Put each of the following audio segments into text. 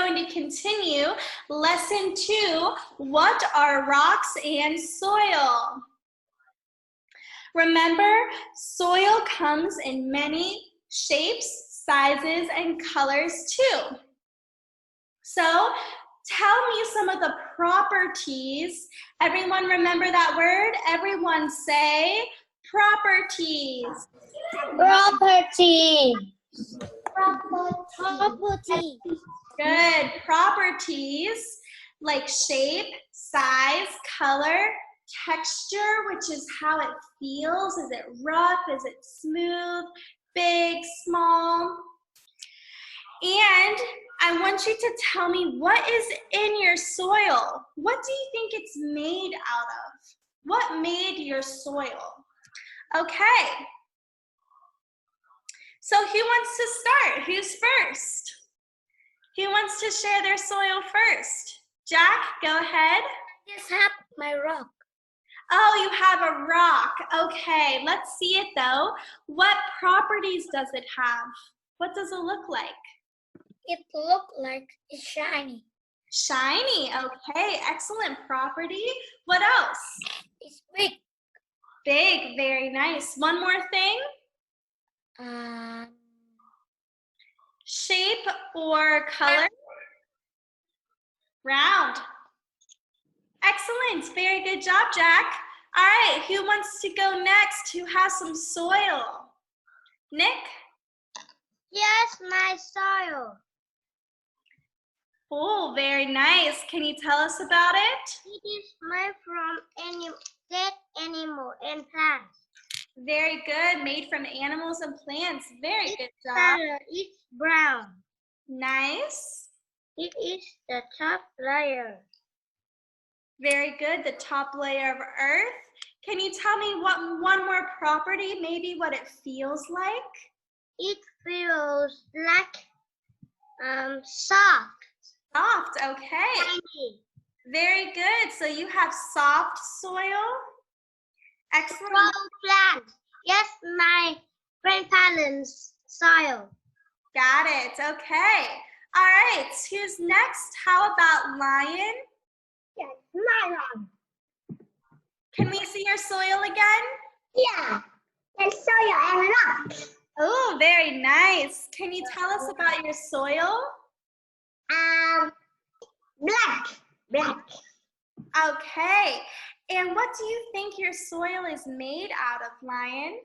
going to continue lesson 2, what are rocks and soil? Remember, soil comes in many shapes, sizes, and colors too. So tell me some of the properties. Everyone remember that word? Everyone say properties. Property. Property. Good. Properties like shape, size, color, texture, which is how it feels. Is it rough? Is it smooth? Big, small? And I want you to tell me what is in your soil. What do you think it's made out of? What made your soil? Okay. So who wants to start? Who's first? Who wants to share their soil first? Jack, go ahead. I just have my rock. Oh, you have a rock. Okay, let's see it though. What properties does it have? What does it look like? It looks like it's shiny. Shiny, okay, excellent property. What else? It's big. Big, very nice. One more thing. Shape or color? Round. Excellent, very good job, Jack. All right, who wants to go next? Who has some soil? Nick? Yes, my soil. Oh, very nice. Can you tell us about it? It is made from dead animal and plants. Very good, made from animals and plants. Very good job. Color is brown. Nice. It is the top layer. Very good, the top layer of earth. Can you tell me one more property, maybe what it feels like? It feels like soft. Soft, okay. Shiny. Very good. So you have soft soil. Excellent. Plant. Yes, my grandparents' soil. Got it. Okay. All right. Who's next? How about Lion? Yes, my rock. Can we see your soil again? Yeah, the soil and rock. Oh, very nice. Can you tell us about your soil? Black. Okay. And what do you think your soil is made out of, Lion?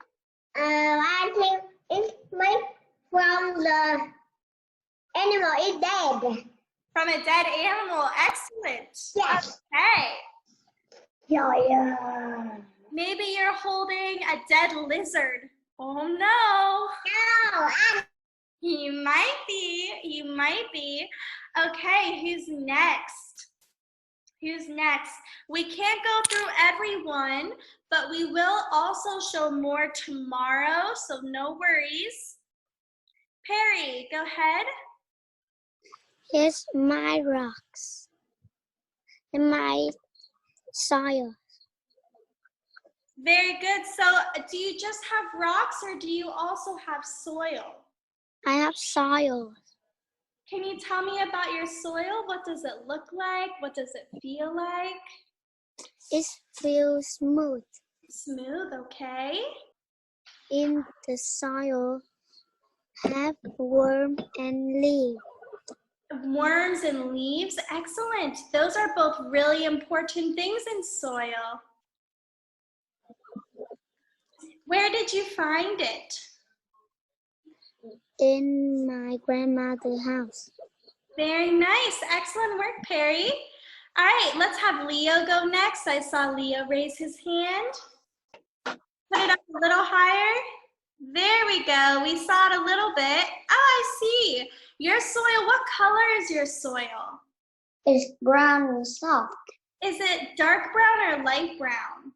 I think it's made from the animal is dead. From a dead animal. Excellent. Yes. Okay. Yeah. Maybe you're holding a dead lizard. Oh no. No. You might be. You might be. Okay, who's next? Who's next? We can't go through everyone, but we will also show more tomorrow, so no worries. Perry, go ahead. It's my rocks and my soil. Very good. So do you just have rocks or do you also have soil? I have soil. Can you tell me about your soil? What does it look like? What does it feel like? It feels smooth. Smooth, okay. In the soil have worm and leaf. Worms and leaves, excellent. Those are both really important things in soil. Where did you find it? In my grandmother's house. Very nice, excellent work, Perry. All right, let's have Leo go next. I saw Leo raise his hand. Put it up a little higher. There we go, we saw it a little bit. Oh, I see. Your soil, what color is your soil? It's brown and soft. Is it dark brown or light brown?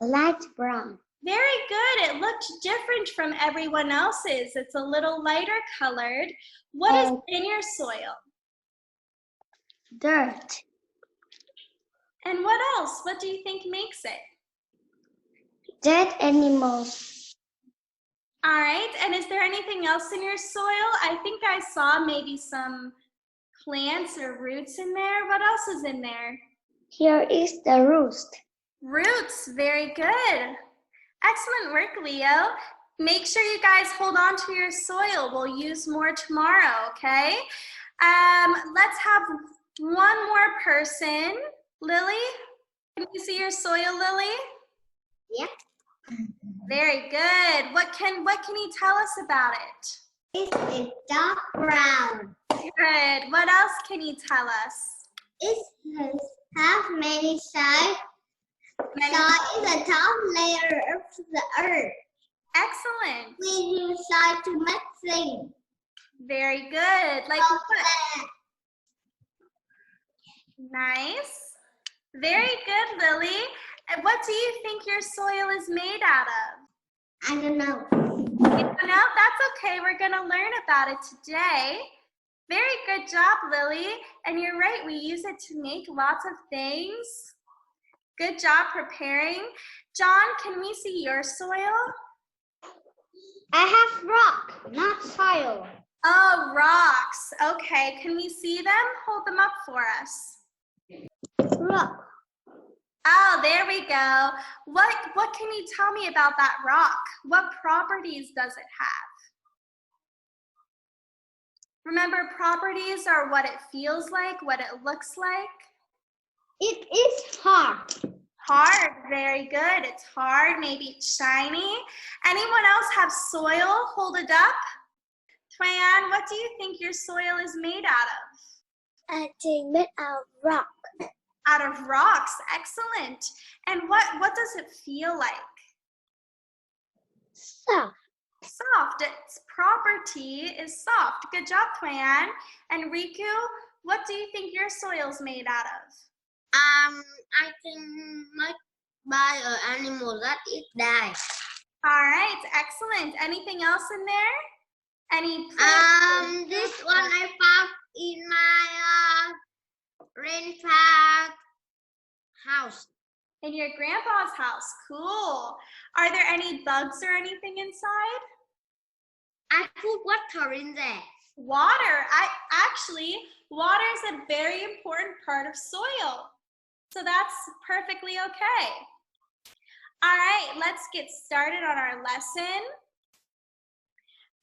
Light brown. Very good. It looked different from everyone else's. It's a little lighter colored. What is in your soil? Dirt. And what else? What do you think makes it? Dead animals. All right. And is there anything else in your soil? I think I saw maybe some plants or roots in there. What else is in there? Here is the roost. Roots, very good. Excellent work, Leo. Make sure you guys hold on to your soil. We'll use more tomorrow, okay? Let's have one more person. Lily, can you see your soil, Lily? Yep. Very good. What can you tell us about it? It's dark brown. Good. What else can you tell us? It has many sides. Soil is the top layer of the earth. Excellent. We use soil to make things. Very good. Like what? Nice. Very good, Lily. And what do you think your soil is made out of? I don't know. You don't know? That's okay. We're going to learn about it today. Very good job, Lily. And you're right. We use it to make lots of things. Good job preparing. John, can we see your soil? I have rock, not soil. Oh, rocks. Okay. Can we see them? Hold them up for us. Rock. Oh, there we go. What can you tell me about that rock? What properties does it have? Remember, properties are what it feels like, what it looks like. It is hard. Hard, very good. It's hard, maybe it's shiny. Anyone else have soil? Hold it up. Twayan, what do you think your soil is made out of? I think made out of rock. Out of rocks, excellent. And what does it feel like? Soft. Soft, its property is soft. Good job, Twayan. And Riku, what do you think your soil's made out of? I think made by an animal that it died. All right, excellent. Anything else in there? Any This one I found in my grandpa's house. In your grandpa's house, cool. Are there any bugs or anything inside? I put water in there. Water, water is a very important part of soil. So that's perfectly okay. All right, let's get started on our lesson.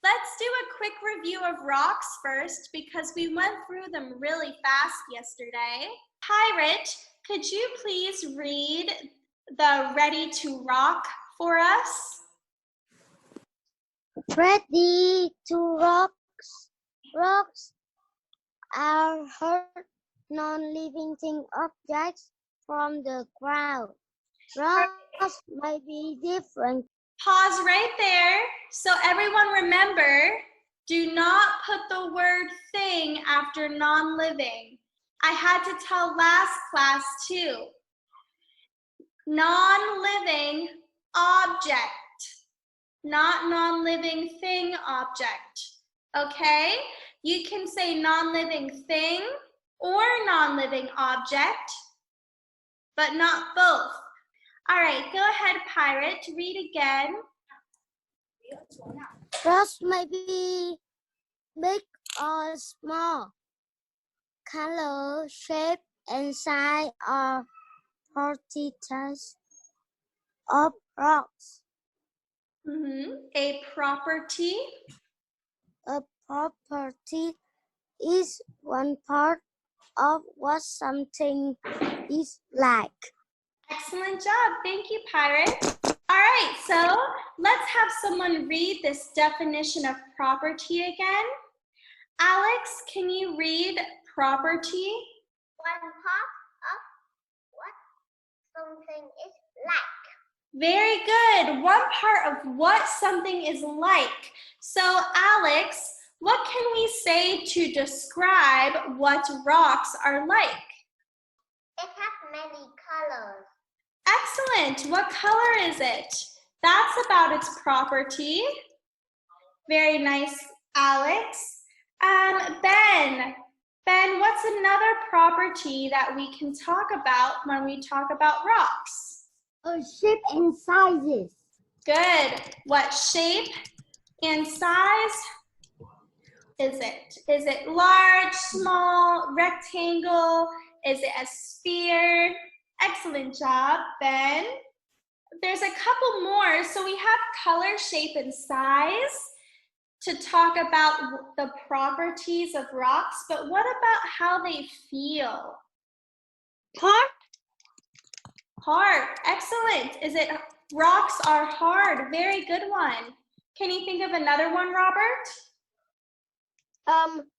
Let's do a quick review of rocks first because we went through them really fast yesterday. Pirate, could you please read the Ready to Rock for us? Ready to rock. Rocks are hard, non-living objects from the ground. Rocks may be different. Pause right there. So everyone remember, do not put the word thing after non-living. I had to tell last class too. Non-living object, not non-living thing object. Okay? You can say non-living thing or non-living object, but not both. All right, go ahead, Pirate. Read again. Rocks may be big or small. Color, shape, and size are properties of rocks. A property. A property is one part of what something is like. Excellent job. Thank you, Pirate. All right, so let's have someone read this definition of property again. Alex, can you read property? One part of what something is like. Very good. One part of what something is like. So, Alex, what can we say to describe what rocks are like? It has many colors. Excellent. What color is it? That's about its property. Very nice, Alex. Ben, what's another property that we can talk about when we talk about rocks? Shape and sizes. Good. What shape and size? is it? Is it large, small, rectangle? Is it a sphere? Excellent job, Ben. There's a couple more. So we have color, shape, and size to talk about the properties of rocks, but what about how they feel? Hard. Hard, excellent. Is it rocks are hard? Very good one. Can you think of another one, Robert?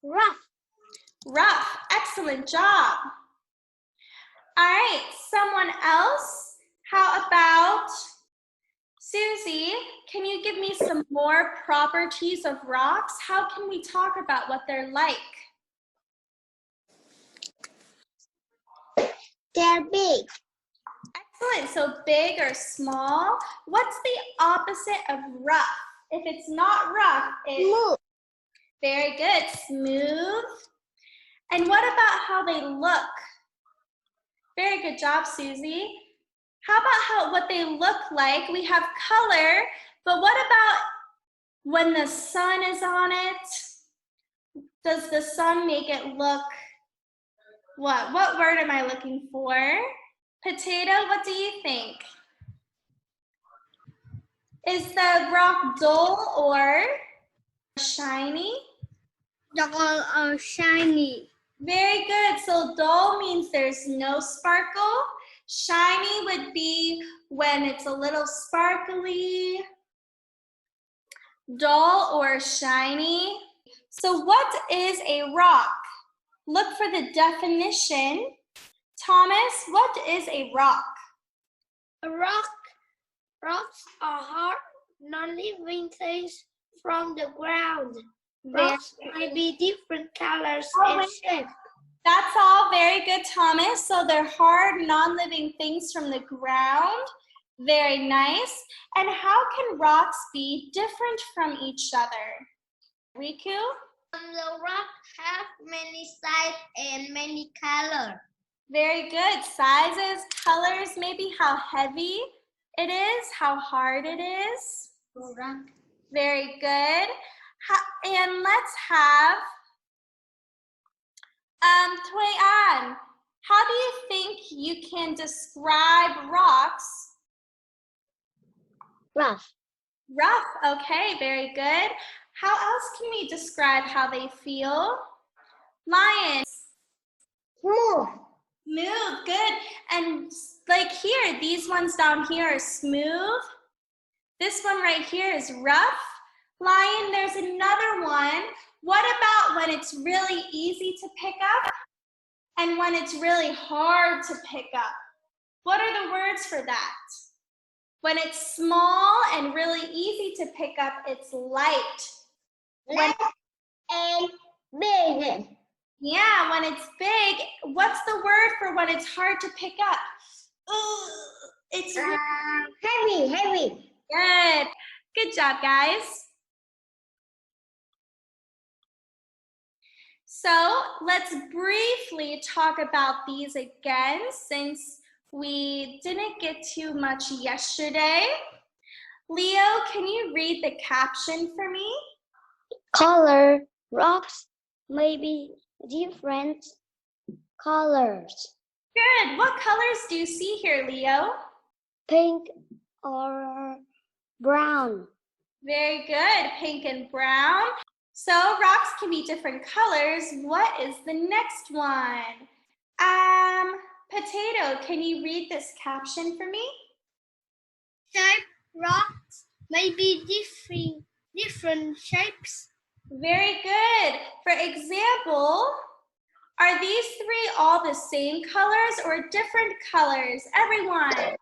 Rough. Rough, excellent job. All right, someone else? How about Susie? Can you give me some more properties of rocks? How can we talk about what they're like? They're big. Excellent, so big or small. What's the opposite of rough? If it's not rough, it's Smooth. very good, smooth. And what about how they look? Very good job, Susie. How about what they look like? We have color, but what about when the sun is on it? Does the sun make it look what? What word am I looking for? Potato, what do you think? Is the rock dull or shiny? Dull or shiny. Very good. So dull means there's no sparkle. Shiny would be when it's a little sparkly. Dull or shiny. So what is a rock? Look for the definition. Thomas, what is a rock? Rocks are hard, non-living things from the ground. Very Rocks may be different colors and shapes. That's all very good, Thomas. So they're hard, non-living things from the ground. Very nice. And how can rocks be different from each other? Riku? The rocks have many sizes and many colors. Very good. Sizes, colors, maybe how heavy it is, how hard it is. Very good. And let's have Toyan, how do you think you can describe rocks? Rough. Rough, okay, very good. How else can we describe how they feel? Lions. Smooth. Smooth, good. And like here, these ones down here are smooth. This one right here is rough. Lion, there's another one. What about when it's really easy to pick up and when it's really hard to pick up? What are the words for that? When it's small and really easy to pick up, it's light. Light and big. Yeah, when it's big, what's the word for when it's hard to pick up? It's heavy. good. Good job, guys. So let's briefly talk about these again since we didn't get too much yesterday. Leo, can you read the caption for me? Color. Rocks may be different colors. Good. What colors do you see here, Leo? Pink or brown. Very good. Pink and brown. So rocks can be different colors. What is the next one? Potato, can you read this caption for me? Shape. Rocks may be different shapes. Very good. For example, are these three all the same colors or different colors? Everyone.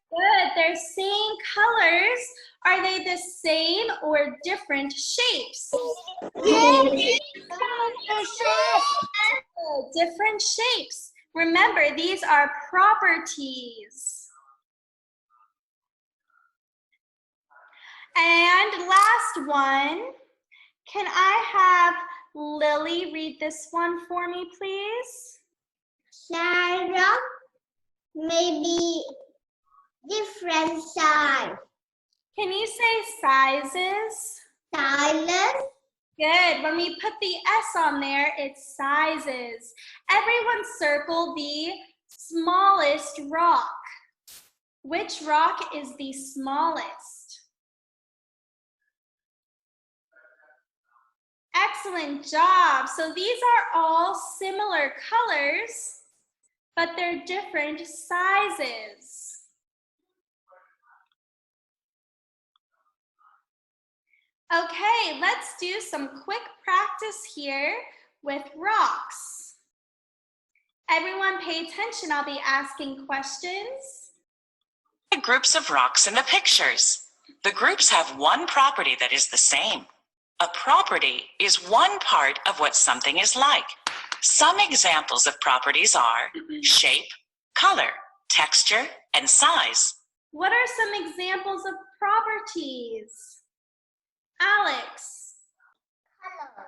Good. They're same colors. Are they the same or different shapes? Different shapes. Remember, these are properties. And last one, can I have Lily read this one for me, please? Rock may be different size. Can you say sizes? Silence. Good. When we put the S on there, it's sizes. Everyone circle the smallest rock. Which rock is the smallest? Excellent job. So these are all similar colors, but they're different sizes. Okay, let's do some quick practice here with rocks. Everyone pay attention, I'll be asking questions. Groups of rocks in the pictures. The groups have one property that is the same. A property is one part of what something is like. Some examples of properties are shape, color, texture, and size. What are some examples of properties? Alex. Color.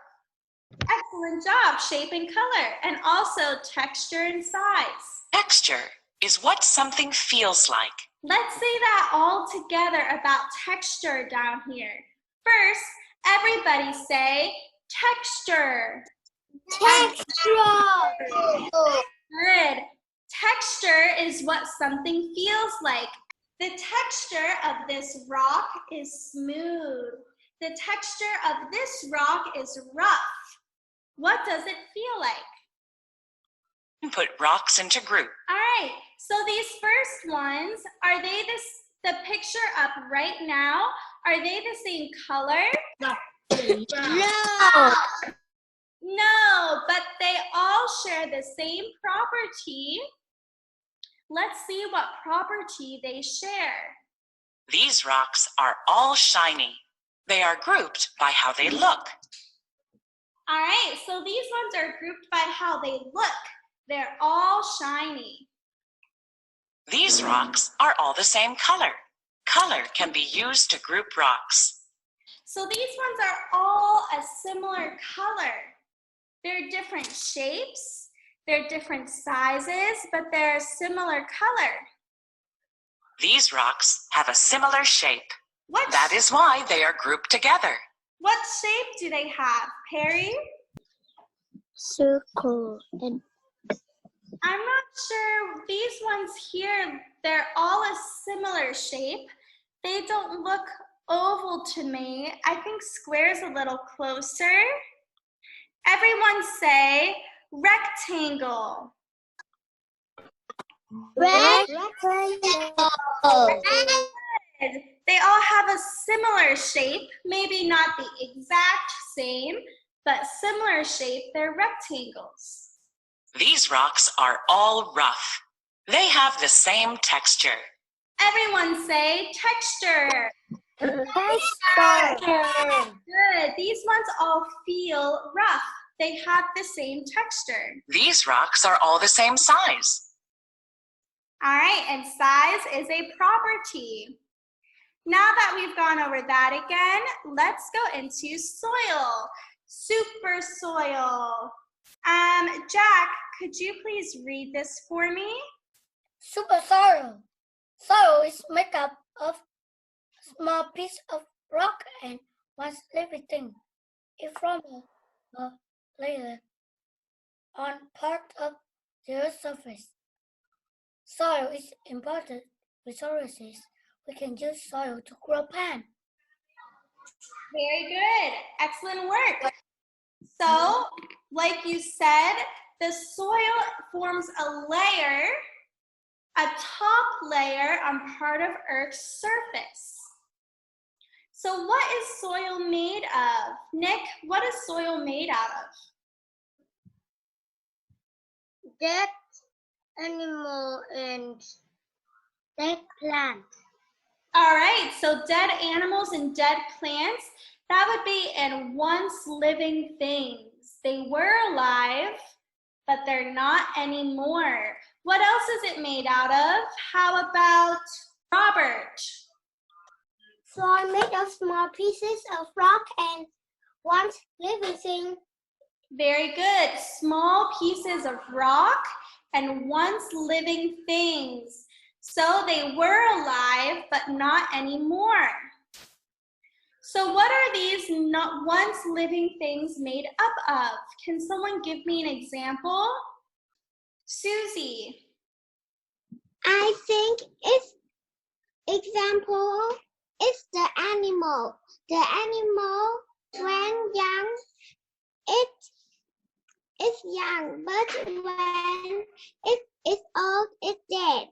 Excellent job, shape and color, and also texture and size. Texture is what something feels like. Let's say that all together about texture down here. First, everybody say texture. Texture. Good. Texture is what something feels like. The texture of this rock is smooth. The texture of this rock is rough. What does it feel like? Put rocks into groups. All right, so these first ones, are they the picture up right now? Are they the same color? No. No, but they all share the same property. Let's see what property they share. These rocks are all shiny. They are grouped by how they look. All right, so these ones are grouped by how they look. They're all shiny. These rocks are all the same color. Color can be used to group rocks. So these ones are all a similar color. They're different shapes, they're different sizes, but they're a similar color. These rocks have a similar shape. What That is why they are grouped together. What shape do they have, Perry? Circle. And I'm not sure. These ones here, they're all a similar shape. They don't look oval to me. I think square's a little closer. Everyone say rectangle. rectangle. They all have a similar shape, maybe not the exact same, but similar shape. They're rectangles. These rocks are all rough. They have the same texture. Everyone say texture. Texture. Good. These ones all feel rough. They have the same texture. These rocks are all the same size. All right, and size is a property. Now that we've gone over that again, let's go into soil. Super soil. Jack, could you please read this for me? Super soil. Soil is made up of small piece of rock and one living thing. It forms a layer on part of the Earth's surface. Soil is important resources. We can use soil to grow plants. Very good. Excellent work. So, like you said, the soil forms a layer, a top layer on part of Earth's surface. So what is soil made of? Nick, what is soil made out of? Dead animal and dead plant. All right, so dead animals and dead plants, that would be in once living things. They were alive, but they're not anymore. What else is it made out of? How about Robert? Soil made of small pieces of rock and once living thing. Very good. Small pieces of rock and once living things. So they were alive, but not anymore. So what are these not once living things made up of? Can someone give me an example? Susie. I think it's example is the animal. The animal when young, it is young, but when it is old, it's dead.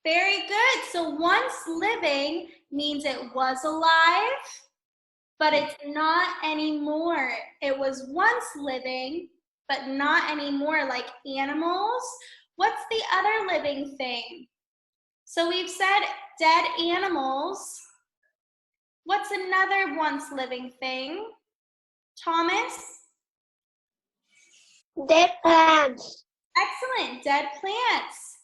Very good. So once living means it was alive, but it's not anymore. It was once living, but not anymore, like animals. What's the other living thing? So we've said dead animals. What's another once living thing? Thomas? Dead plants. Excellent, dead plants.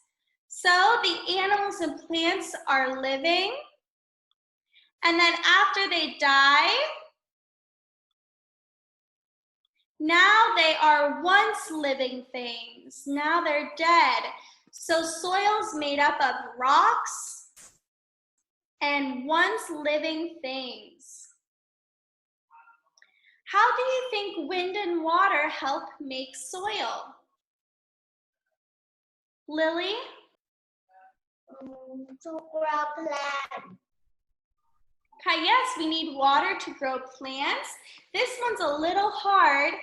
So the animals and plants are living, and then after they die, now they are once living things. Now they're dead. So soil's made up of rocks and once living things. How do you think wind and water help make soil? Lily? To grow plants. Okay, yes, we need water to grow plants. This one's a little hard.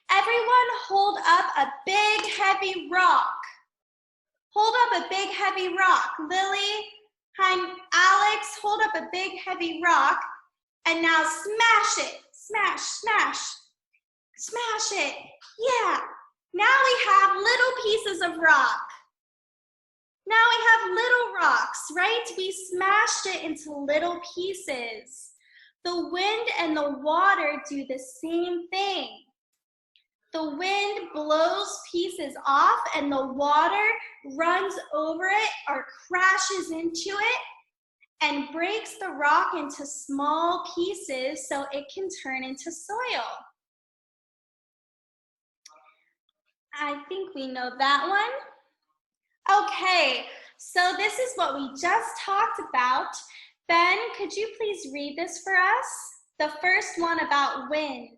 Everyone hold up a big heavy rock. Hold up a big heavy rock. Lily, Alex, hold up a big heavy rock. And now smash it. Smash, smash. Smash it. Yeah. Now we have little pieces of rock. Now we have little rocks, right? We smashed it into little pieces. The wind and the water do the same thing. The wind blows pieces off and the water runs over it or crashes into it and breaks the rock into small pieces so it can turn into soil. I think we know that one. Okay, so this is what we just talked about. Ben, could you please read this for us? The first one about wind.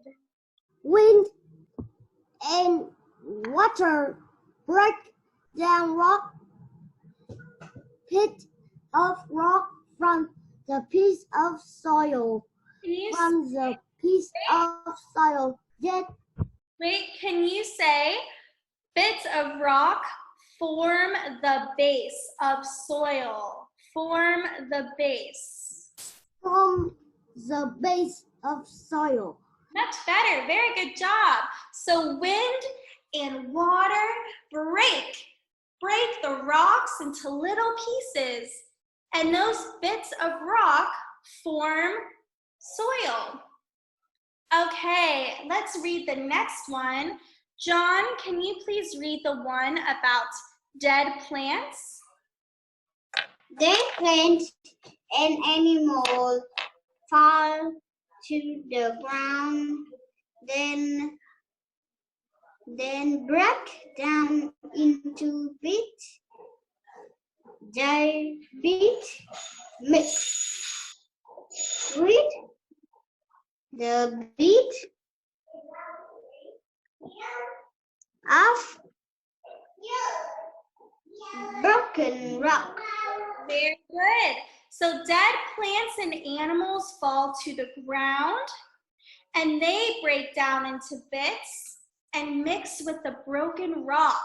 Wind and water break down rock, pit of rock from the piece of soil. From the piece of soil, can you say bits of rock form the base of soil? Form the base. From the base of soil. Much better, very good job. So wind and water break the rocks into little pieces, and those bits of rock form soil. Okay, let's read the next one. John, can you please read the one about dead plants? Dead plants and animals fall to the ground, then break down into bits. They mix with the bit of broken rock. Very good. So dead plants and animals fall to the ground and they break down into bits and mix with the broken rock.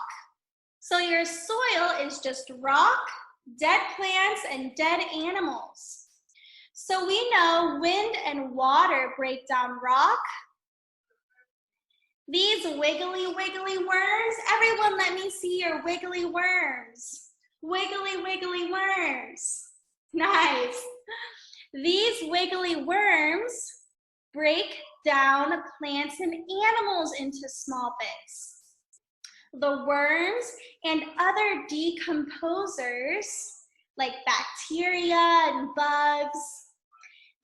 So your soil is just rock, dead plants, and dead animals. So we know wind and water break down rock. These wiggly worms, everyone let me see your wiggly worms. Wiggly worms. Nice. These wiggly worms break down plants and animals into small bits. The worms and other decomposers, like bacteria and bugs,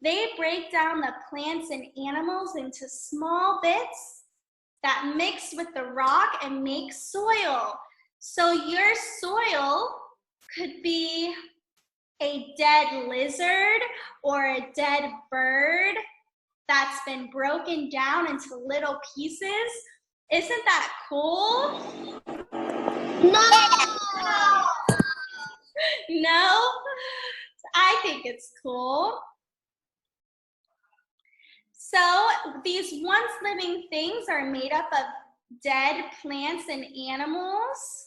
they break down the plants and animals into small bits that mix with the rock and make soil. So your soil could be a dead lizard or a dead bird that's been broken down into little pieces. Isn't that cool? No! No? I think it's cool. So these once living things are made up of dead plants and animals.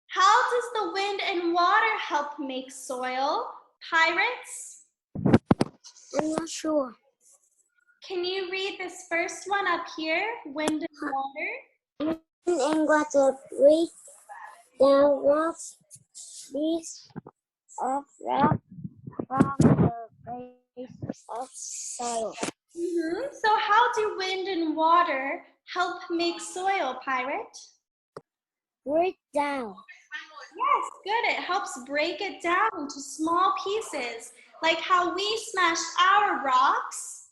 How does the wind and water help make soil? Pirates? I'm not sure. Can you read this first one up here? Wind and water. And water break down rocks, piece of rock from the base of soil. So how do wind and water help make soil, Pirate? Break down. Yes, good. It helps break it down into small pieces, like how we smashed our rocks.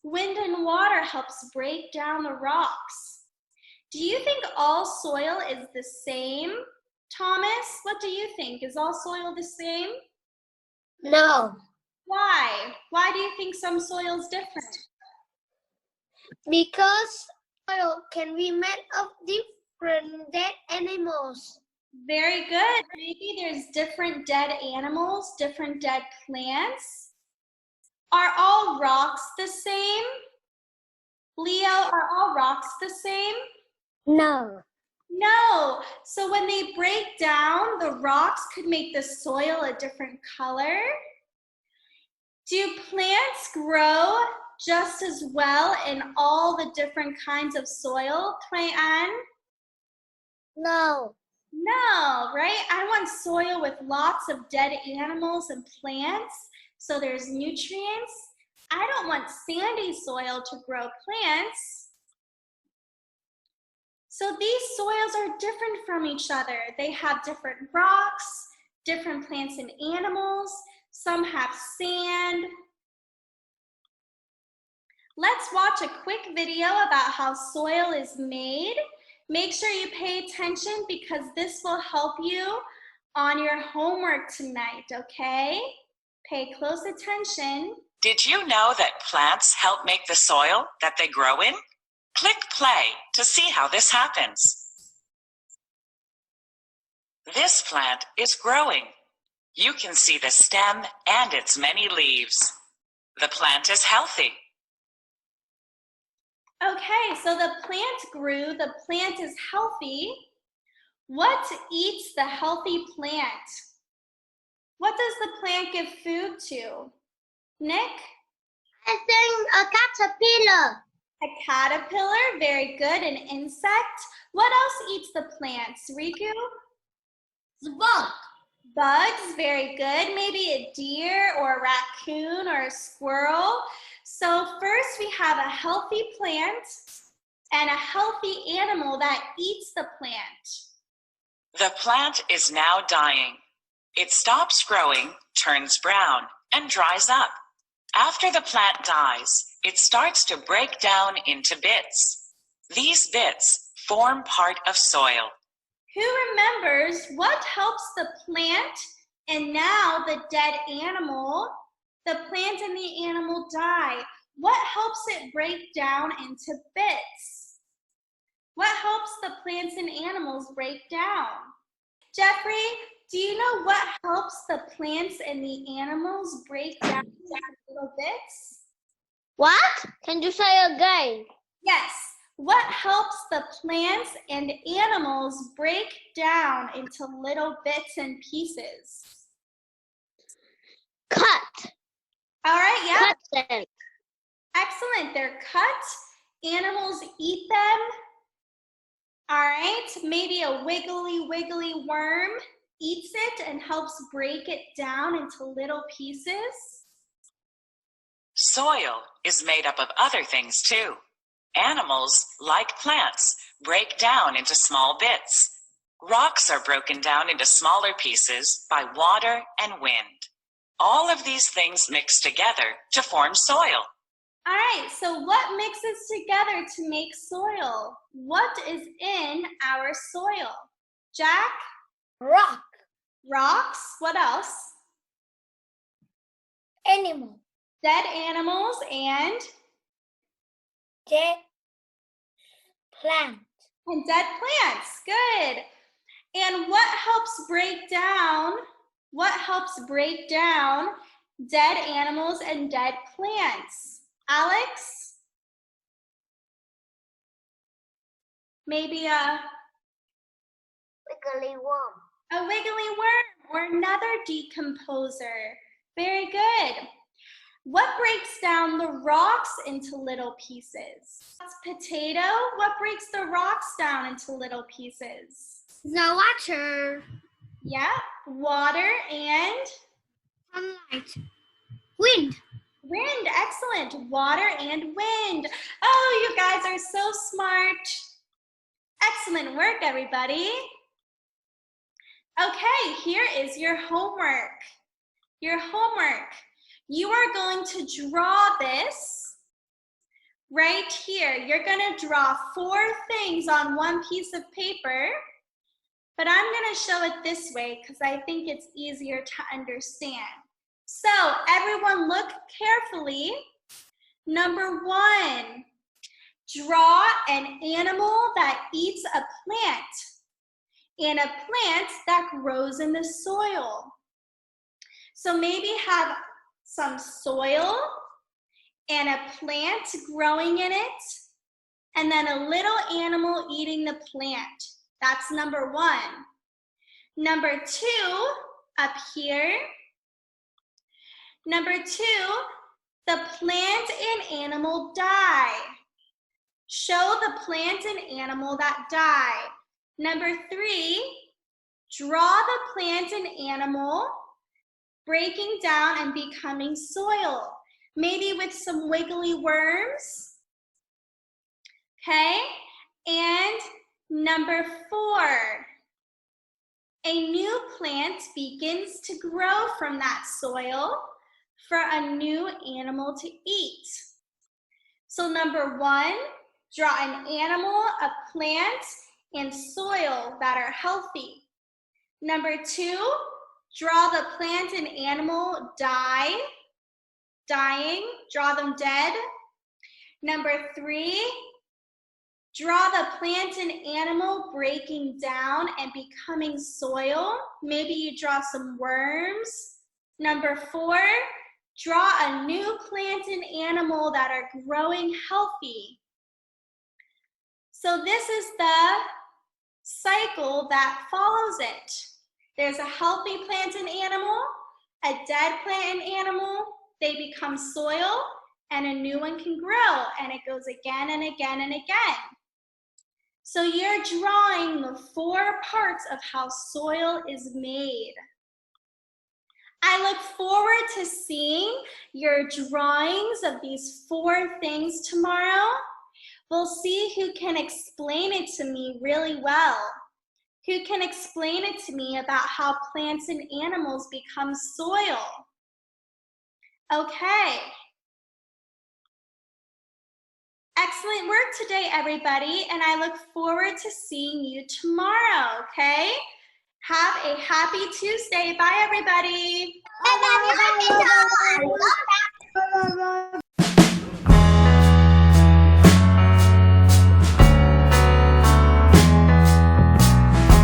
Wind and water helps break down the rocks. Do you think all soil is the same? Thomas, what do you think? Is all soil the same? No. Why? Why do you think some soil is different? Because soil can be made of different dead animals. Very good. Maybe there's different dead animals, different dead plants. Are all rocks the same? Leo, are all rocks the same? No. No. So when they break down, the rocks could make the soil a different color. Do plants grow just as well in all the different kinds of soil, Clay-Ann? No. No, right? I want soil with lots of dead animals and plants, so there's nutrients. I don't want sandy soil to grow plants. So these soils are different from each other. They have different rocks, different plants and animals. Some have sand. Let's watch a quick video about how soil is made. Make sure you pay attention because this will help you on your homework tonight, okay? Pay close attention. Did you know that plants help make the soil that they grow in? Click play to see how this happens. This plant is growing. You can see the stem and its many leaves. The plant is healthy. Okay, so the plant grew, the plant is healthy. What eats the healthy plant? What does the plant give food to? Nick? I think a caterpillar. A caterpillar, very good. An insect. What else eats the plants? Riku? The bug. Bugs, very good. Maybe a deer or a raccoon or a squirrel. So first we have a healthy plant and a healthy animal that eats the plant. The plant is now dying. It stops growing, turns brown, and dries up. After the plant dies, it starts to break down into bits. These bits form part of soil. Who remembers what helps the plant and now the dead animal? The plant and the animal die. What helps it break down into bits? What helps the plants and animals break down? Jeffrey, do you know what helps the plants and the animals break down into little bits? What? Can you say again? Yes. What helps the plants and animals break down into little bits and pieces? Cut. All right, yeah. Cut them. Excellent. They're cut. Animals eat them. All right. Maybe a wiggly worm eats it and helps break it down into little pieces. Soil is made up of other things too. Animals, like plants, break down into small bits. Rocks are broken down into smaller pieces by water and wind. All of these things mix together to form soil. All right, so what mixes together to make soil? What is in our soil? Jack? Rock. Rocks. What else? Animal. Dead animals and Dead plant. dead plants. Good. And what helps break down dead animals and dead plants? Alex? Maybe a Wiggly worm. A wiggly worm or another decomposer. Very good. What breaks down the rocks into little pieces? Potato. What breaks the rocks down into little pieces? The water. Yeah, water and Sunlight. Wind. wind. Excellent. Water and wind. Oh, you guys are so smart. Excellent work, everybody. Okay, here is your homework. Your homework. You are going to draw this right here. You're going to draw 4 things on one piece of paper, but I'm going to show it this way because I think it's easier to understand. So everyone look carefully. Number 1, draw an animal that eats a plant and a plant that grows in the soil. So maybe have some soil and a plant growing in it, and then a little animal eating the plant. That's number 1. Number 2, up here. Number 2, the plant and animal die. Show the plant and animal that die. Number 3, draw the plant and animal breaking down and becoming soil. Maybe with some wiggly worms. Okay, and number 4, a new plant begins to grow from that soil for a new animal to eat. So number 1, draw an animal, a plant, and soil that are healthy. Number 2, draw the plant and animal dying, draw them dead. Number 3, draw the plant and animal breaking down and becoming soil. Maybe you draw some worms. Number 4, draw a new plant and animal that are growing healthy. So this is the cycle that follows it. There's a healthy plant and animal, a dead plant and animal, they become soil, and a new one can grow, and it goes again and again and again. So you're drawing the 4 parts of how soil is made. I look forward to seeing your drawings of these 4 things tomorrow. We'll see who can explain it to me really well. Who can explain it to me about how plants and animals become soil? Okay. Excellent work today, everybody, and I look forward to seeing you tomorrow, okay? Have a happy Tuesday. Bye, everybody. Bye, bye, bye.